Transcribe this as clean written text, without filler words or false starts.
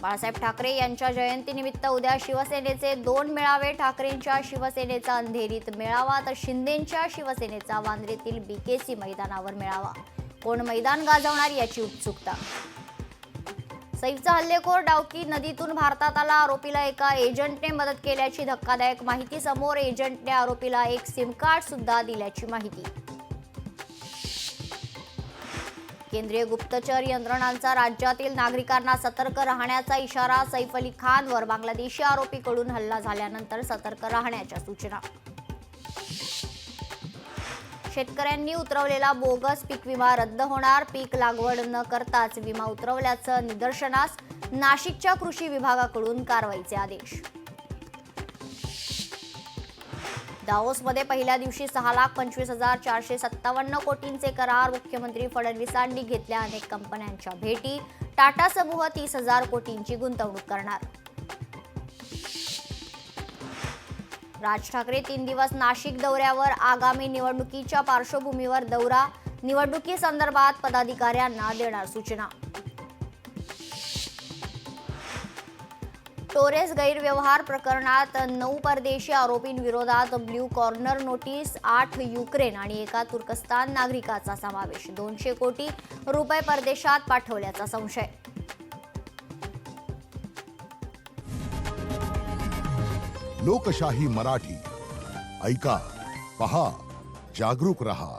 बाळासाहेब ठाकरे यांच्या जयंतीनिमित्त उद्या शिवसेनेचे 2 मेळावे. ठाकरेंच्या शिवसेनेचा अंधेरीत मेळावा तर शिंदेंच्या शिवसेनेचा वांद्र्यातील बीकेसी मैदानावर मेळावा. कोण मैदान गाजवणार याची उत्सुकता. सैफचा हल्लेखोर डावकी नदीतून भारतात आला. आरोपीला एका एजंटने मदत केल्याची धक्कादायक माहिती समोर. एजंटने आरोपीला एक सिम कार्ड सुद्धा दिल्याची माहिती. केंद्रीय गुप्तचर यंत्रणांचा राज्यातील नागरिकांना सतर्क राहण्याचा इशारा. सैफ अली खानवर बांगलादेशी आरोपीकडून हल्ला झाल्यानंतर सतर्क राहण्याच्या सूचना. शेतकऱ्यांनी उतरवलेला बोगस पीक विमा रद्द होणार. पीक लागवड न करताच विमा उतरवल्याचं निदर्शनास. नाशिकच्या कृषी विभागाकडून कारवाईचे आदेश. दावोसमध्ये पहिल्या दिवशी 6,25,457 कोटींचे करार. मुख्यमंत्री फडणवीसांनी घेतल्या अनेक कंपन्यांच्या भेटी. टाटा समूह 30,000 कोटींची गुंतवणूक करणार. राज ठाकरे 3 दिवस नाशिक दौऱ्यावर. आगामी निवडणुकीच्या पार्श्वभूमीवर दौरा. निवडणुकीसंदर्भात पदाधिकाऱ्यांना देणार सूचना. टोरेस गैरव्यवहार प्रकरणात 9 परदेशी आरोपींविरोधात ब्ल्यू कॉर्नर नोटीस. 8 युक्रेन आणि एका तुर्कस्तान नागरिकाचा समावेश. 200 कोटी रुपये परदेशात पाठवल्याचा संशय. लोकशाही मराठी ऐका, पहा, जागरूक रहा.